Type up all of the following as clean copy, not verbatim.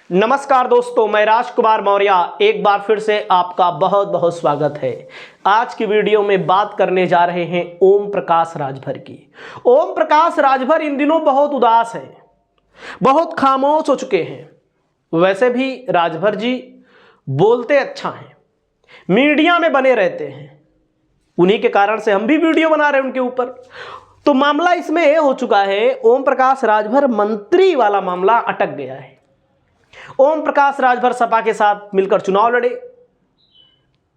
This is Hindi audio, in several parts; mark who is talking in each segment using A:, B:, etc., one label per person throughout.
A: नमस्कार दोस्तों, मैं राजकुमार मौर्य एक बार फिर से आपका बहुत बहुत स्वागत है। आज की वीडियो में बात करने जा रहे हैं ओम प्रकाश राजभर की। ओम प्रकाश राजभर इन दिनों बहुत उदास हैं, बहुत खामोश हो चुके हैं। वैसे भी राजभर जी बोलते अच्छा हैं, मीडिया में बने रहते हैं, उन्हीं के कारण से हम भी वीडियो बना रहे हैं उनके ऊपर। तो मामला इसमें यह हो चुका है, ओम प्रकाश राजभर मंत्री वाला मामला अटक गया है। ओम प्रकाश राजभर सपा के साथ मिलकर चुनाव लड़े।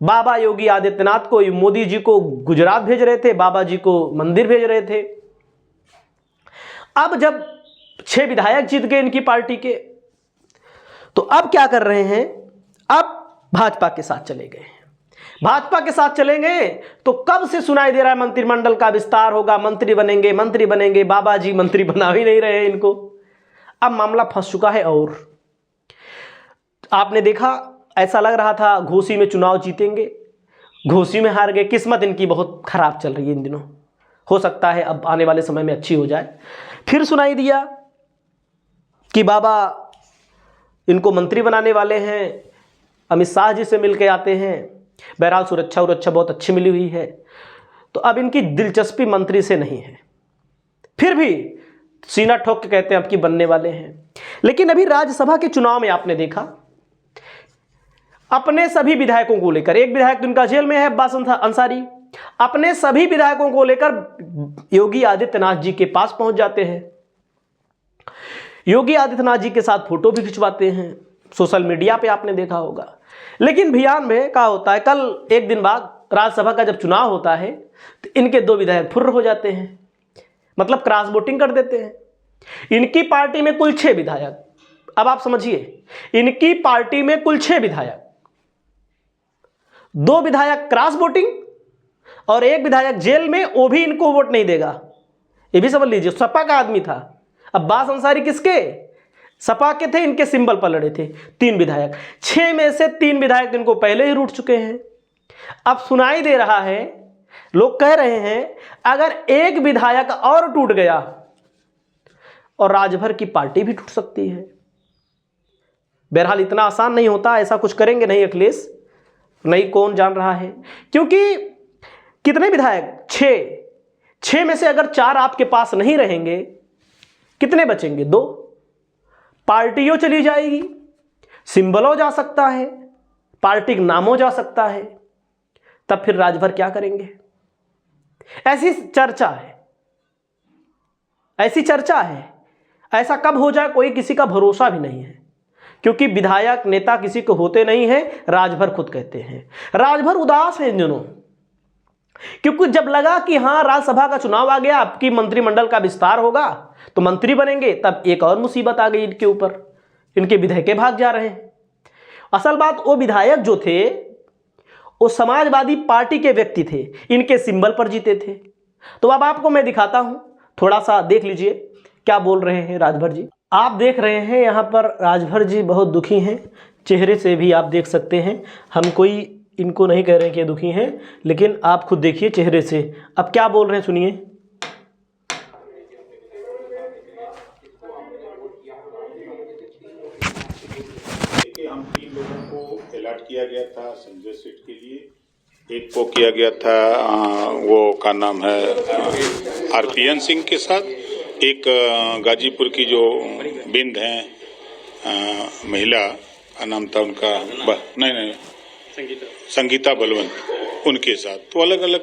A: बाबा योगी आदित्यनाथ को, मोदी जी को गुजरात भेज रहे थे, बाबा जी को मंदिर भेज रहे थे। अब जब 6 विधायक जीत गए इनकी पार्टी के, तो अब क्या कर रहे हैं, अब भाजपा के साथ चले गए। भाजपा के साथ चलेंगे तो कब से सुनाई दे रहा है मंत्रिमंडल का विस्तार होगा, मंत्री बनेंगे। बाबा जी मंत्री बना ही नहीं रहे इनको। अब मामला फंस चुका है। और आपने देखा, ऐसा लग रहा था घोसी में चुनाव जीतेंगे, घोसी में हार गए। किस्मत इनकी बहुत खराब चल रही है इन दिनों। हो सकता है अब आने वाले समय में अच्छी हो जाए। फिर सुनाई दिया कि बाबा इनको मंत्री बनाने वाले हैं, अमित शाह जी से मिलके आते हैं। बहरहाल सुरक्षा बहुत अच्छी मिली हुई है, तो अब इनकी दिलचस्पी मंत्री से नहीं है। फिर भी सीना ठोक के कहते हैं अब की बनने वाले हैं। लेकिन अभी राज्यसभा के चुनाव में आपने देखा, अपने सभी विधायकों को लेकर, एक विधायक तो इनका जेल में है, अब्बास अंसारी, अपने सभी विधायकों को लेकर योगी आदित्यनाथ जी के पास पहुंच जाते हैं। योगी आदित्यनाथ जी के साथ फोटो भी खिंचवाते हैं, सोशल मीडिया पे आपने देखा होगा। लेकिन भियान में क्या होता है, कल एक दिन बाद राज्यसभा का जब चुनाव होता है तो इनके 2 विधायक फुर्र हो जाते हैं, मतलब क्रॉस वोटिंग कर देते हैं। इनकी पार्टी में कुल 6 विधायक, अब आप समझिए, इनकी पार्टी में कुल 6 विधायक, 2 विधायक क्रॉस वोटिंग और 1 विधायक जेल में, वो भी इनको वोट नहीं देगा। ये भी समझ लीजिए, सपा का आदमी था। अब्बास अंसारी किसके, सपा के थे, इनके सिंबल पर लड़े थे। 3 विधायक, 6 में से 3 विधायक इनको पहले ही रूठ चुके हैं। अब सुनाई दे रहा है, लोग कह रहे हैं अगर 1 विधायक और टूट गया और राजभर की पार्टी भी टूट सकती है। बहरहाल इतना आसान नहीं होता, ऐसा कुछ करेंगे नहीं अखिलेश, नहीं कौन जान रहा है। क्योंकि कितने विधायक, 6 में से अगर 4 आपके पास नहीं रहेंगे, कितने बचेंगे, 2। पार्टियों चली जाएगी, सिंबलों जा सकता है, पार्टी का नामों जा सकता है, तब फिर राजभर क्या करेंगे। ऐसी चर्चा है। ऐसा कब हो जाए कोई किसी का भरोसा भी नहीं है, क्योंकि विधायक नेता किसी को होते नहीं है, राजभर खुद कहते हैं। राजभर उदास है इन दिनों, क्योंकि जब लगा कि हाँ राज्यसभा का चुनाव आ गया, आपकी मंत्रिमंडल का विस्तार होगा तो मंत्री बनेंगे, तब एक और मुसीबत आ गई इनके ऊपर, इनके विधायक भाग जा रहे हैं। असल बात, वो विधायक जो थे वो समाजवादी पार्टी के व्यक्ति थे, इनके सिंबल पर जीते थे। तो अब आपको मैं दिखाता हूं, थोड़ा सा देख लीजिए क्या बोल रहे हैं राजभर जी। आप देख रहे हैं यहाँ पर राजभर जी बहुत दुखी हैं, चेहरे से भी आप देख सकते हैं। हम कोई इनको नहीं कह रहे हैं कि दुखी हैं, लेकिन आप खुद देखिए चेहरे से। अब क्या बोल रहे हैं सुनिए।
B: हम 3 लोगों को अलर्ट किया गया था संजय सेठ के लिए, एक को किया गया था वो का नाम है आरपीएन सिंह के साथ, एक गाजीपुर की जो बिंद हैं महिला का नाम था उनका नहीं संगीता बलवंत, उनके साथ। तो अलग अलग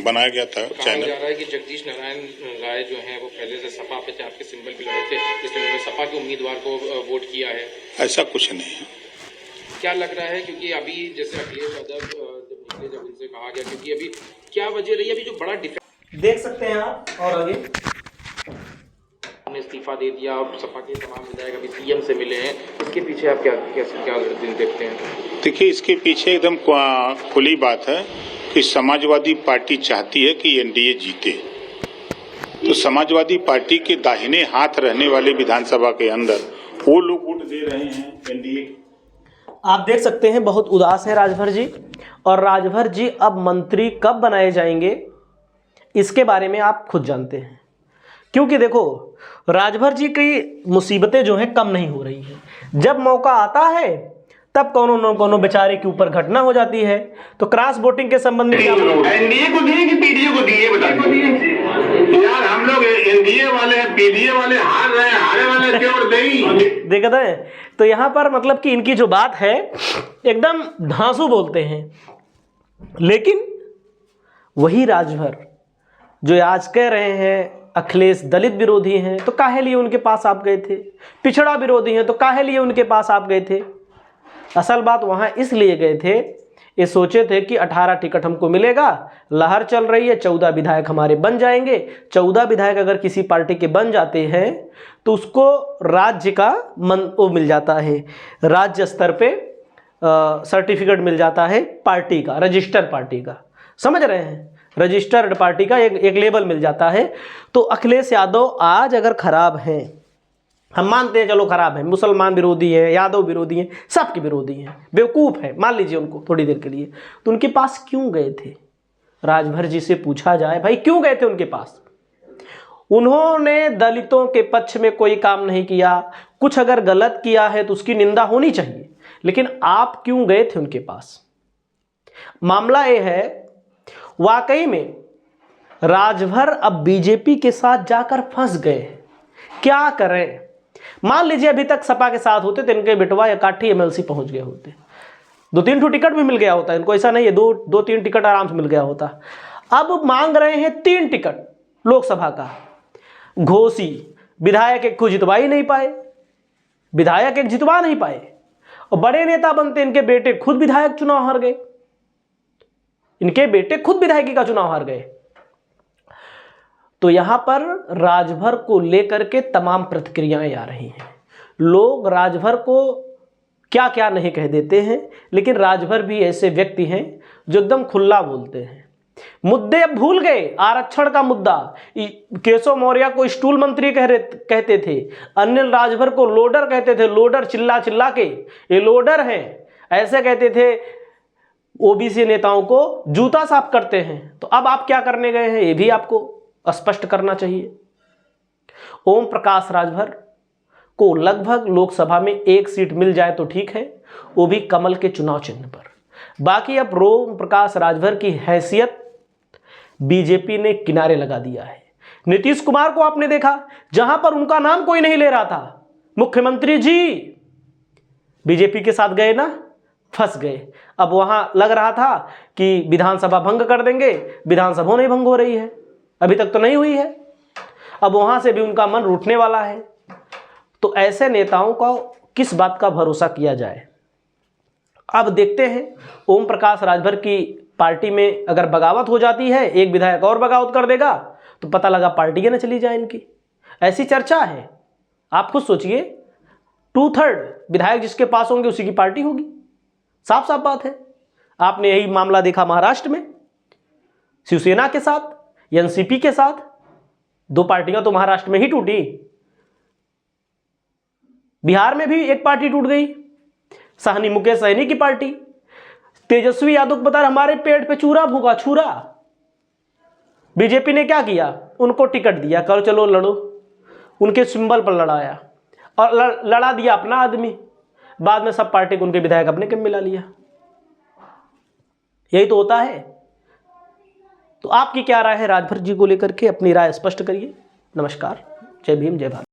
B: बनाया गया था चैनल।
C: जा रहा है कि जगदीश नारायण राय जो हैं वो पहले से सपा पे थे, आपके सिंबल पे लड़े थे, इसलिए उन्होंने सपा के उम्मीदवार को वोट किया है।
B: ऐसा कुछ नहीं है।
C: क्या लग रहा है, क्योंकि अभी जैसे अखिलेश यादव जब उनसे कहा गया, क्योंकि अभी क्या वजह रही है, अभी जो बड़ा डिफेक्ट
A: देख सकते हैं आप। और आगे
C: इस्तीफा दे दिया और सपा के तमाम विधायक अभी सीएम से मिले हैं, इसके पीछे आप क्या दिन देखते हैं?
B: देखिए, इसके पीछे एकदम खुली बात है कि समाजवादी पार्टी चाहती है कि एनडीए जीते। तो समाजवादी पार्टी के दाहिने हाथ रहने वाले विधानसभा के अंदर वो लोग वोट दे रहे हैं एनडीए।
A: आप देख सकते हैं बहुत उदास है राजभर जी। और राजभर जी अब मंत्री कब बनाए जाएंगे इसके बारे में आप खुद जानते हैं, क्योंकि देखो राजभर जी की मुसीबतें जो हैं कम नहीं हो रही हैं। जब मौका आता है तब कोनो न कोनो बेचारे के ऊपर घटना हो जाती है। तो क्रॉस वोटिंग के संबंध में क्या
D: एनडीए को दिए कि पीडीए को दिए बता दीजिए यार। हम लोग एनडीए वाले हैं, पीडीए वाले हार रहे हैं, हारे वाले क्यों और नहीं
A: देखते हैं। तो यहाँ पर मतलब कि इनकी जो बात है एकदम धांसू बोलते हैं, लेकिन वही राजभर जो आज कह रहे हैं अखिलेश दलित विरोधी हैं, तो काहे लिए उनके पास आप गए थे? पिछड़ा विरोधी हैं, तो काहे लिए उनके पास आप गए थे? असल बात वहाँ इसलिए गए थे, ये सोचे थे कि 18 टिकट हमको मिलेगा, लहर चल रही है, 14 विधायक हमारे बन जाएंगे। 14 विधायक अगर किसी पार्टी के बन जाते हैं तो उसको राज्य का वो मिल जाता है, राज्य स्तर पे सर्टिफिकेट मिल जाता है पार्टी का, रजिस्टर पार्टी का, समझ रहे हैं, रजिस्टर्ड पार्टी का एक लेबल मिल जाता है। तो अखिलेश यादव आज अगर खराब हैं, हम मानते हैं चलो खराब है, मुसलमान विरोधी हैं, यादव विरोधी हैं, सबके विरोधी हैं, बेवकूफ़ हैं, मान लीजिए उनको थोड़ी देर के लिए, तो उनके पास क्यों गए थे? राजभर जी से पूछा जाए भाई क्यों गए थे उनके पास? उन्होंने दलितों के पक्ष में कोई काम नहीं किया, कुछ अगर गलत किया है तो उसकी निंदा होनी चाहिए, लेकिन आप क्यों गए थे उनके पास? मामला यह है वाकई में राजभर अब बीजेपी के साथ जाकर फंस गए। क्या करें? मान लीजिए अभी तक सपा के साथ होते तो इनके बिटवा या काठी एमएलसी पहुंच गए होते, 2-3 टिकट भी मिल गया होता इनको, ऐसा नहीं है 2-3 टिकट आराम से मिल गया होता। अब मांग रहे हैं 3 टिकट लोकसभा का। घोसी विधायक एक को जितवा ही नहीं पाए, विधायक एक जितवा नहीं पाए, और बड़े नेता बनते इनके बेटे खुद विधायक चुनाव हार गए, इनके बेटे खुद विधायकी का चुनाव हार गए। तो यहां पर राजभर को लेकर के तमाम प्रतिक्रियाएं आ रही हैं। लोग राजभर को क्या क्या नहीं कह देते हैं, लेकिन राजभर भी ऐसे व्यक्ति हैं जो एकदम खुला बोलते हैं। मुद्दे अब भूल गए। आरक्षण का मुद्दा, केशव मौर्य को स्टूल मंत्री कहते थे, अनिल राजभर को लोडर कहते थे, लोडर चिल्ला चिल्ला के, ये लोडर हैं ऐसे कहते थे। ओबीसी नेताओं को जूता साफ करते हैं। तो अब आप क्या करने गए हैं, ये भी आपको स्पष्ट करना चाहिए। ओम प्रकाश राजभर को लगभग लोकसभा में 1 सीट मिल जाए तो ठीक है, वो भी कमल के चुनाव चिन्ह पर। बाकी अब ओम प्रकाश राजभर की हैसियत बीजेपी ने किनारे लगा दिया है। नीतीश कुमार को आपने देखा, जहां पर उनका नाम कोई नहीं ले रहा था, मुख्यमंत्री जी बीजेपी के साथ गए ना, फंस गए। अब वहां लग रहा था कि विधानसभा भंग कर देंगे, विधानसभा नहीं भंग हो रही है, अभी तक तो नहीं हुई है, अब वहां से भी उनका मन रूठने वाला है। तो ऐसे नेताओं का किस बात का भरोसा किया जाए? अब देखते हैं ओम प्रकाश राजभर की पार्टी में अगर बगावत हो जाती है, एक विधायक और बगावत कर देगा, तो पता लगा पार्टी न चली जाए इनकी, ऐसी चर्चा है। आप खुद सोचिए, 2/3 विधायक जिसके पास होंगे उसी की पार्टी होगी, साफ साफ बात है। आपने यही मामला देखा महाराष्ट्र में, शिवसेना के साथ, एनसीपी के साथ, 2 पार्टियां तो महाराष्ट्र में ही टूटी, बिहार में भी एक पार्टी टूट गई, सहनी मुकेश सहनी की पार्टी। तेजस्वी यादव को बता हमारे पेट पे चूरा भूखा छुरा। बीजेपी ने क्या किया, उनको टिकट दिया, करो चलो लड़ो, उनके सिंबल पर लड़ाया और लड़ा दिया अपना आदमी। बाद में सब पार्टी को उनके विधायक अपने कैंप मिला लिया। यही तो होता है। तो आपकी क्या राय है राजभर जी को लेकर के? अपनी राय स्पष्ट करिए। नमस्कार, जय भीम, जय भारत।